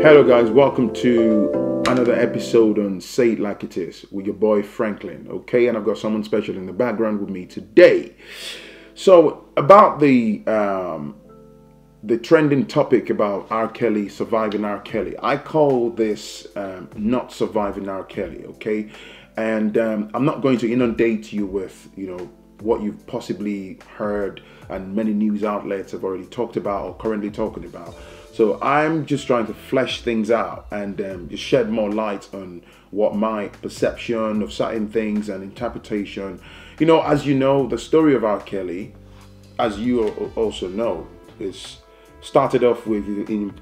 Hello guys, welcome to another episode on Say It Like It Is with your boy Franklin, okay? And I've got someone special in the background with me today. So about the trending topic about R. Kelly, surviving R. Kelly, I call this not surviving R. Kelly, okay? And I'm not going to inundate you with, what you've possibly heard and many news outlets have already talked about or currently talking about. So I'm just trying to flesh things out and just shed more light on what my perception of certain things and interpretation. As you know, the story of R. Kelly, as you also know, is started off with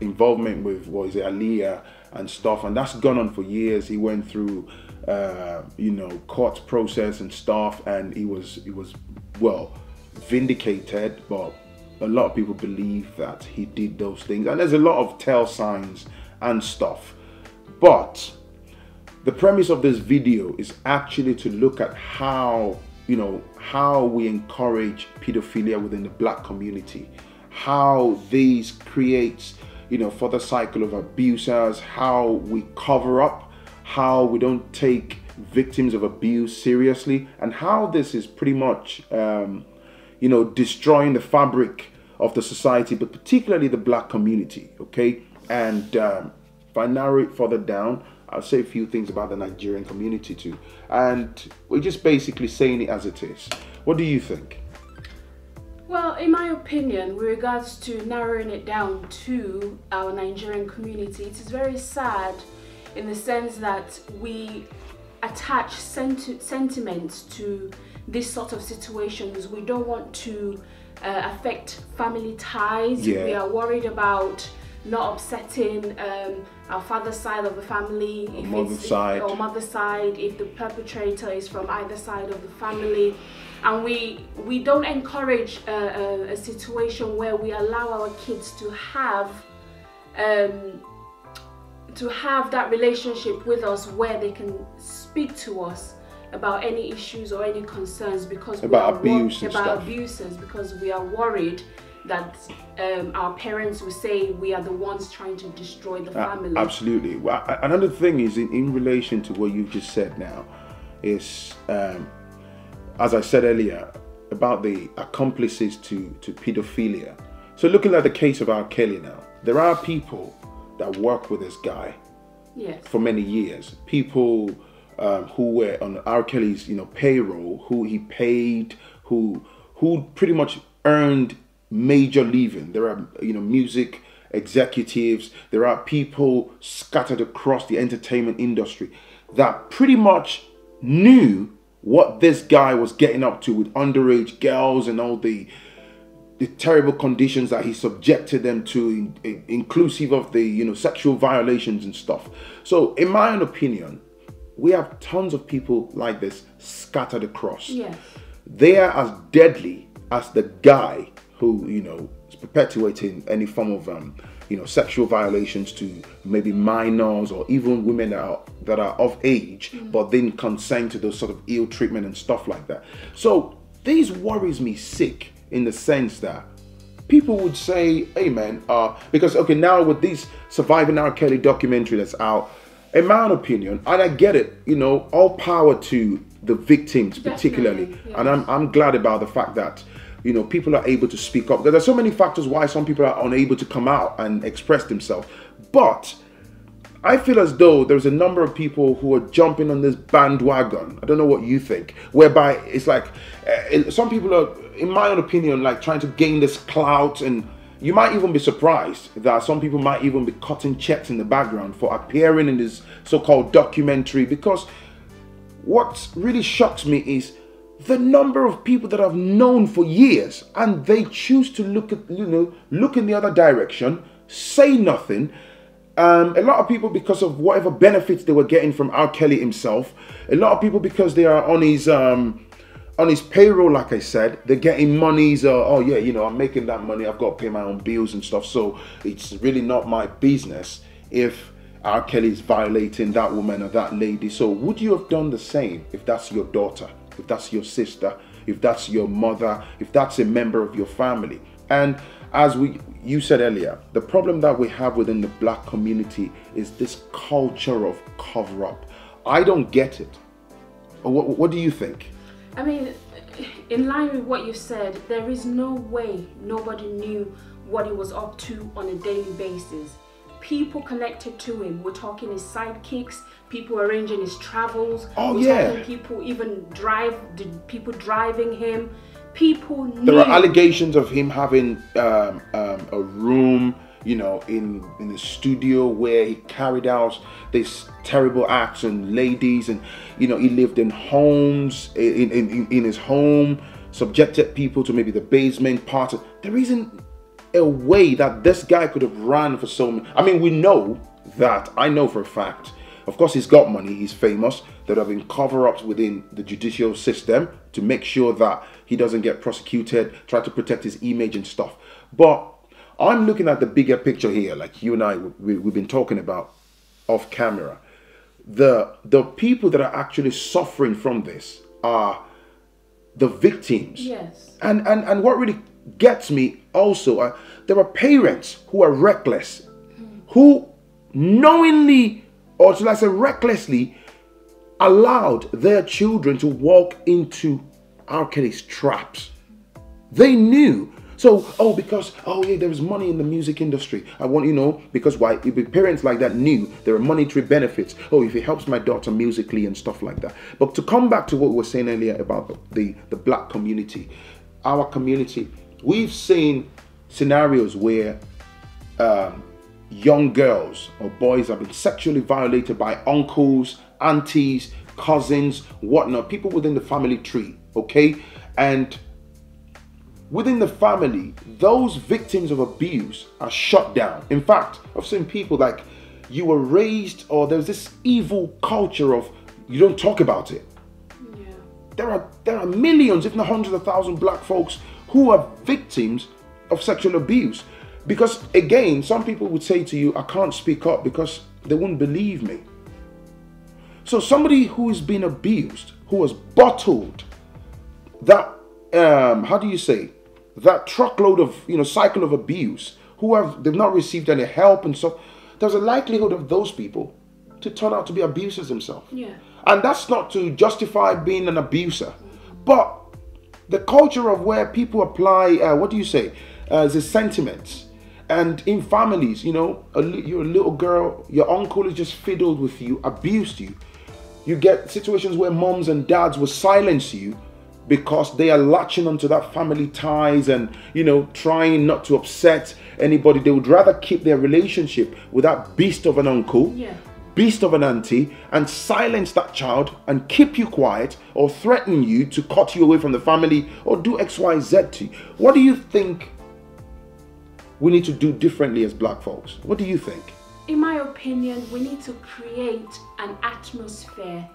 involvement with Aaliyah and stuff, and that's gone on for years. He went through court process and stuff, and he was vindicated, but a lot of people believe that he did those things, and there's a lot of tell signs and stuff. But the premise of this video is actually to look at how we encourage pedophilia within the black community, how this creates further cycle of abusers, how we cover up, how we don't take victims of abuse seriously, and how this is pretty much destroying the fabric of the society, but particularly the black community, okay? And if I narrow it further down, I'll say a few things about the Nigerian community too. And we're just basically saying it as it is. What do you think? Well, in my opinion, with regards to narrowing it down to our Nigerian community, it is very sad in the sense that we attach sentiments to this sort of situations. We don't want to affect family ties. Yeah. We are worried about not upsetting our father's side of the family, or mother's side, if the perpetrator is from either side of the family. And we don't encourage a situation where we allow our kids to have that relationship with us where they can speak to us about any issues or any concerns, because abuses, because we are worried that our parents will say we are the ones trying to destroy the family. Absolutely. Well, another thing is in relation to what you've just said now is, as I said earlier, about the accomplices to pedophilia. So looking at the case of R. Kelly now, there are people that work with this guy for many years. People who were on R. Kelly's payroll, who he paid, who pretty much earned major living. There are music executives, there are people scattered across the entertainment industry that pretty much knew what this guy was getting up to with underage girls and all the terrible conditions that he subjected them to, inclusive of the sexual violations and stuff. So in my own opinion, we have tons of people like this scattered across. Yes. They are as deadly as the guy who is perpetuating any form of sexual violations to maybe minors or even women that are of age, but then consent to those sort of ill treatment and stuff like that. So this worries me sick, in the sense that people would say, hey man, because now with this Surviving R. Kelly documentary that's out, in my own opinion, and I get it, all power to the victims particularly. Yes. And I'm glad about the fact that people are able to speak up. There are so many factors why some people are unable to come out and express themselves. But I feel as though there's a number of people who are jumping on this bandwagon. I don't know what you think. Whereby it's like some people are, in my own opinion, like trying to gain this clout, and you might even be surprised that some people might even be cutting checks in the background for appearing in this so-called documentary. Because what really shocks me is the number of people that I've known for years, and they choose to look in the other direction, say nothing. A lot of people because of whatever benefits they were getting from R. Kelly himself. A lot of people because they are on his payroll, like I said, they're getting monies. I'm making that money. I've got to pay my own bills and stuff. So it's really not my business if R. Kelly is violating that woman or that lady. So would you have done the same if that's your daughter, if that's your sister, if that's your mother, if that's a member of your family? And as we you said earlier, the problem that we have within the black community is this culture of cover-up. I don't get it. What do you think? I mean, in line with what you said, there is no way nobody knew what he was up to on a daily basis. People connected to him. We're talking his sidekicks, people arranging his travels. Talking people even people driving him. People knew. There are allegations of him having a room, you know, in the studio where he carried out these terrible acts on ladies, and you know, he lived in homes, in his home, subjected people to maybe the basement part of. There isn't a way that this guy could have ran for so many. I mean, we know that. I know for a fact. Of course, he's got money. He's famous. There have been cover-ups within the judicial system to make sure that he doesn't get prosecuted, try to protect his image and stuff. But I'm looking at the bigger picture here, like you and I, we've been talking about off camera. The people that are actually suffering from this are the victims. Yes. And what really gets me also, there are parents who are reckless, who knowingly, or should I say recklessly, allowed their children to walk into R. Kelly's traps. They knew. So, because yeah, there is money in the music industry. I want, you know, because why? If parents like that knew there are monetary benefits. If it helps my daughter musically and stuff like that. But to come back to what we were saying earlier about the black community, our community, we've seen scenarios where young girls or boys have been sexually violated by uncles, aunties, cousins, whatnot, people within the family tree, okay? And within the family, those victims of abuse are shut down. In fact, I've seen people like, you were raised, or there's this evil culture of you don't talk about it. Yeah. There are millions, if not hundreds of thousands, black folks who are victims of sexual abuse. Because again, some people would say to you, I can't speak up because they wouldn't believe me. So somebody who is being abused, who has bottled that, how do you say, that truckload of, you know, cycle of abuse, they've not received any help and stuff, there's a likelihood of those people to turn out to be abusers themselves. Yeah. And that's not to justify being an abuser, but the culture of where people apply, the sentiments. And in families, you know, you're a little girl, your uncle is just fiddled with you, abused you. You get situations where moms and dads will silence you because they are latching onto that family ties and, you know, trying not to upset anybody. They would rather keep their relationship with that beast of an uncle, beast of an auntie, and silence that child and keep you quiet or threaten you to cut you away from the family or do X, Y, Z to you. What do you think we need to do differently as black folks? What do you think? In my opinion, we need to create an atmosphere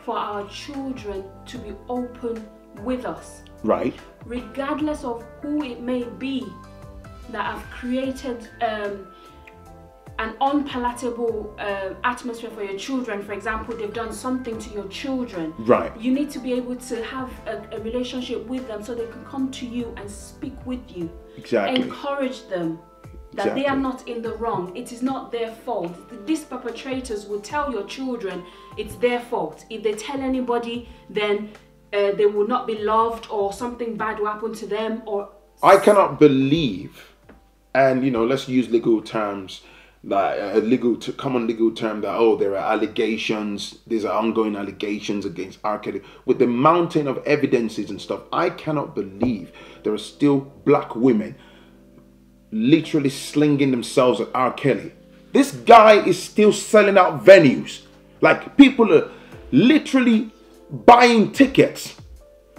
for our children to be open with us. Right. Regardless of who it may be that have created an unpalatable atmosphere for your children. For example, they've done something to your children. Right. You need to be able to have a relationship with them so they can come to you and speak with you. Exactly. Encourage them that they are not in the wrong. It is not their fault. These perpetrators will tell your children it's their fault. If they tell anybody, then they will not be loved, or something bad will happen to them. Or I cannot believe, and you know, let's use legal terms, like a common legal term that there are allegations. These are ongoing allegations against R. Kelly with the mountain of evidences and stuff. I cannot believe there are still black women literally slinging themselves at R. Kelly. This guy is still selling out venues. Like, people are literally buying tickets.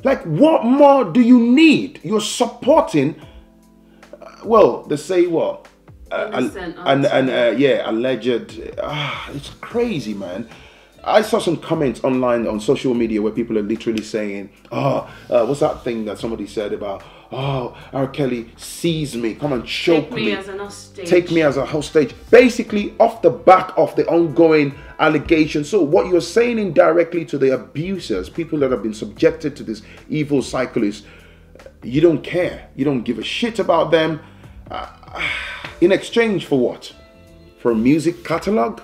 Like, what more do you need? You're supporting, they say what? Alleged. It's crazy, man. I saw some comments online on social media where people are literally saying, what's that thing that somebody said about, R. Kelly sees me, come and choke me. Take me as an hostage. Take me as a hostage. Basically, off the back of the ongoing allegations. So what you're saying indirectly to the abusers, people that have been subjected to this evil cycle, is you don't care. You don't give a shit about them. in exchange for what? For a music catalog?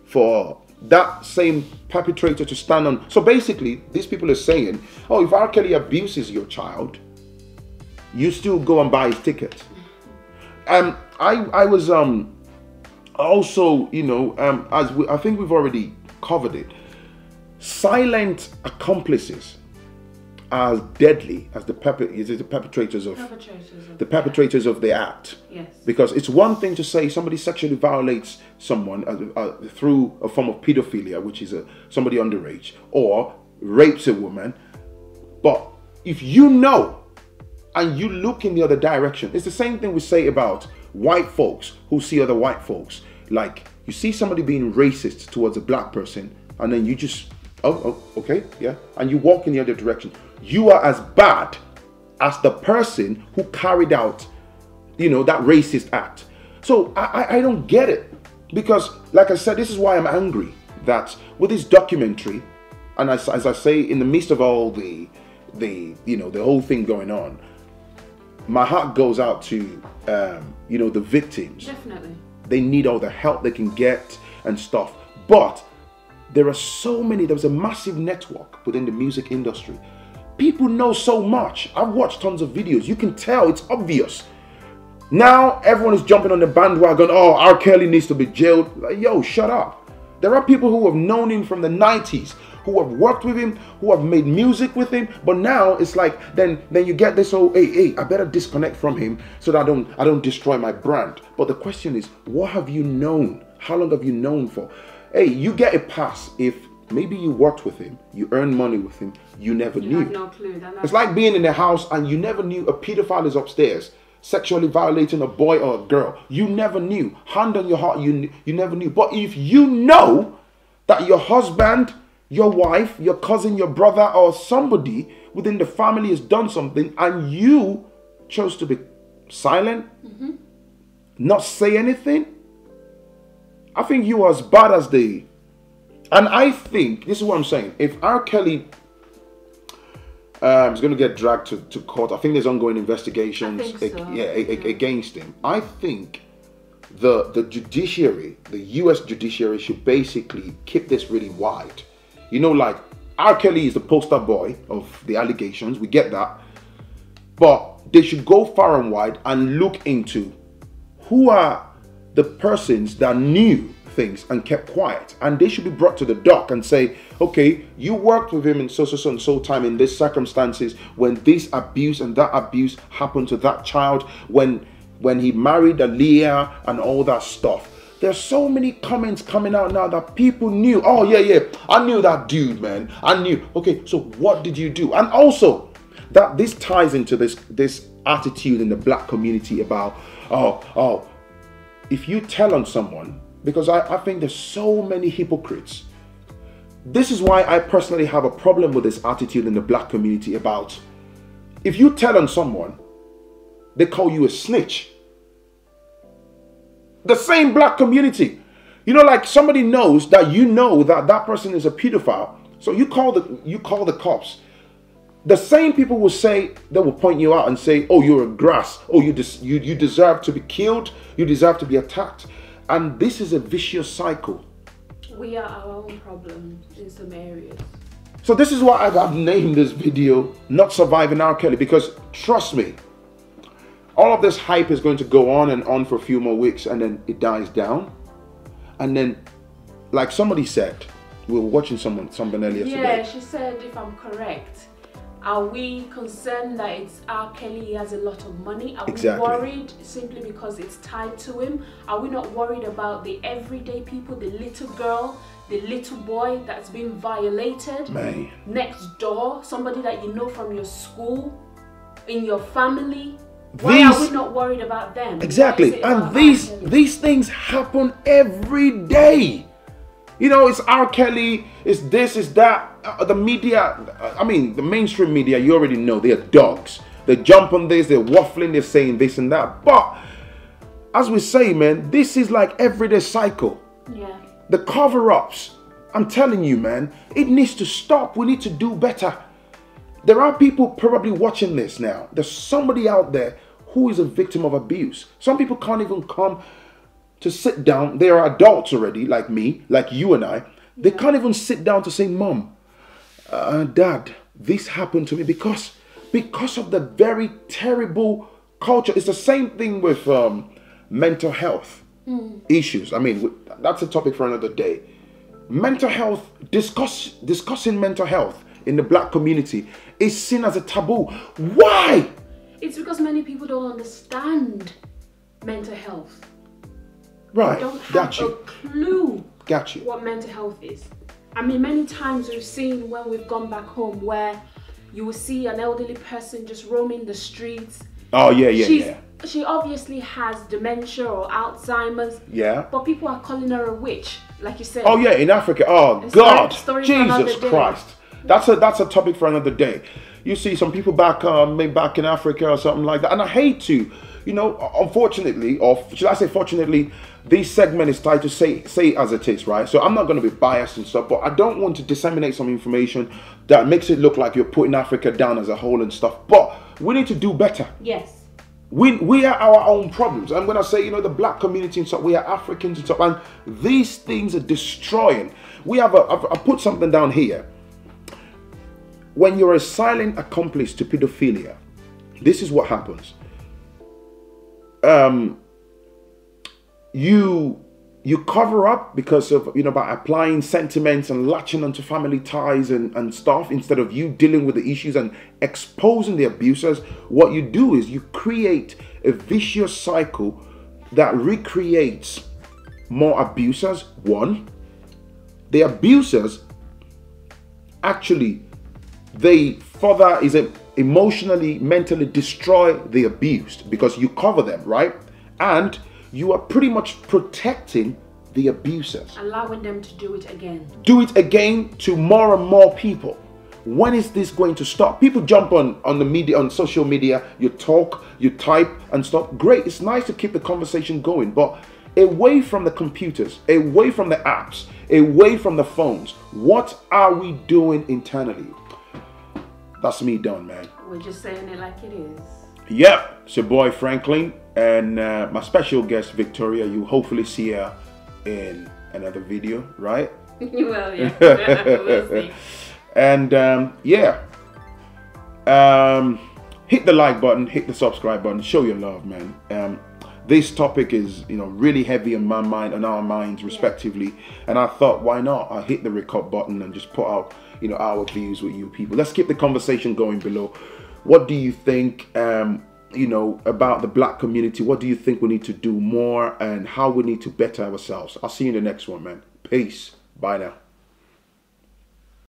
For that same perpetrator to stand on. So basically, these people are saying, oh, if R. Kelly abuses your child, you still go and buy his ticket. I was also, you know, I think we've already covered it. Silent accomplices are as deadly as the perpetrators of the act. Yes. Because it's one thing to say somebody sexually violates someone through a form of pedophilia, which is somebody underage, or rapes a woman. But if you know and you look in the other direction, it's the same thing we say about white folks who see other white folks. Like, you see somebody being racist towards a black person, and then you just, oh, okay, yeah, and you walk in the other direction. You are as bad as the person who carried out, you know, that racist act. So I don't get it, because, like I said, this is why I'm angry that with this documentary, and as I say, in the midst of all the you know, the whole thing going on, my heart goes out to you know, the victims. Definitely. They need all the help they can get and stuff. But there are so many, there's a massive network within the music industry. People know so much. I've watched tons of videos. You can tell, it's obvious. Now everyone is jumping on the bandwagon. Oh, R. Kelly needs to be jailed. Like, yo, shut up. There are people who have known him from the 90s, who have worked with him, who have made music with him. But now it's like, then you get this whole, hey, I better disconnect from him so that I don't destroy my brand. But the question is, what have you known? How long have you known for? Hey, you get a pass if maybe you worked with him, you earned money with him, you never knew. You have no clue. It's like being in the house and you never knew a pedophile is upstairs, sexually violating a boy or a girl. You never knew. Hand on your heart, you never knew. But if you know that your husband, your wife, your cousin, your brother, or somebody within the family has done something and you chose to be silent, not say anything, I think you are as bad as they. And I think, this is what I'm saying, if R. Kelly is going to get dragged to court, I think there's ongoing investigations against him. I think the judiciary, the US judiciary, should basically keep this really wide. You know, like, R. Kelly is the poster boy of the allegations, we get that. But they should go far and wide and look into who are the persons that knew things and kept quiet, and they should be brought to the dock and say, okay, you worked with him in so and so time in these circumstances when this abuse and that abuse happened to that child, when he married Aaliyah and all that stuff. There's so many comments coming out now that people knew. Oh yeah, I knew that dude, man. I knew. Okay, so what did you do? And also that this ties into this attitude in the black community about if you tell on someone, because I think there's so many hypocrites. This is why I personally have a problem with this attitude in the black community about, if you tell on someone, they call you a snitch. The same black community. You know, like, somebody knows that you know that person is a pedophile. So you call the cops. The same people will say, they will point you out and say, oh, you're a grass. Oh, you deserve to be killed. You deserve to be attacked. And this is a vicious cycle. We are our own problem in some areas. So this is why I've named this video, Not Surviving R. Kelly, because trust me, all of this hype is going to go on and on for a few more weeks, and then it dies down. And then, like somebody said, we were watching something earlier today. Yeah, she said, if I'm correct, are we concerned that it's R. Kelly, he has a lot of money? Are we worried simply because it's tied to him? Are we not worried about the everyday people, the little girl, the little boy that's been violated? Man. Next door, somebody that you know from your school, in your family? Why are we not worried about them? Exactly. And these things happen every day. You know, it's R. Kelly, it's this, it's that. The media, I mean, the mainstream media, you already know, they're dogs. They jump on this, they're waffling, they're saying this and that. But, as we say, man, this is like everyday cycle. Yeah. The cover-ups, I'm telling you, man, it needs to stop. We need to do better. There are people probably watching this now. There's somebody out there who is a victim of abuse. Some people can't even come to sit down. They are adults already, like me, like you and I. They can't even sit down to say, Mom, Dad, this happened to me because of the very terrible culture. It's the same thing with mental health issues. I mean, that's a topic for another day. Mental health, discussing mental health in the black community is seen as a taboo. Why? It's because many people don't understand mental health. Right. They don't have a clue what mental health is. I mean, many times we've seen when we've gone back home where you will see an elderly person just roaming the streets. Oh, yeah. She obviously has dementia or Alzheimer's. Yeah. But people are calling her a witch, like you said. Oh, yeah, in Africa. Oh, God. Jesus Christ. That's a topic for another day. You see some people back in Africa or something like that. And I hate to, unfortunately, or should I say fortunately, this segment is tied to say it as it is, right? So I'm not going to be biased and stuff, but I don't want to disseminate some information that makes it look like you're putting Africa down as a whole and stuff. But we need to do better. Yes. We are our own problems. I'm going to say, the black community and stuff, we are Africans and stuff, and these things are destroying. I put something down here. When you're a silent accomplice to pedophilia, this is what happens. You cover up because of, by applying sentiments and latching onto family ties and stuff, instead of you dealing with the issues and exposing the abusers. What you do is you create a vicious cycle that recreates more abusers. One, the abusers actually, they further emotionally, mentally destroy the abused because you cover them, right? And you are pretty much protecting the abusers. Allowing them to do it again. Do it again to more and more people. When is this going to stop? People jump on the media, on social media, you talk, you type and stuff. Great, it's nice to keep the conversation going, but away from the computers, away from the apps, away from the phones, what are we doing internally? That's me done, man. We're just saying it like it is. Yep, it's your boy Franklin and my special guest Victoria. You hopefully see her in another video, right? Well, yeah. We'll see. And hit the like button, hit the subscribe button, show your love, man. This topic is, really heavy on my mind, on our minds, respectively. And I thought, why not? I hit the record button and just put out, our views with you people. Let's keep the conversation going below. What do you think, about the black community? What do you think we need to do more and how we need to better ourselves? I'll see you in the next one, man. Peace. Bye now.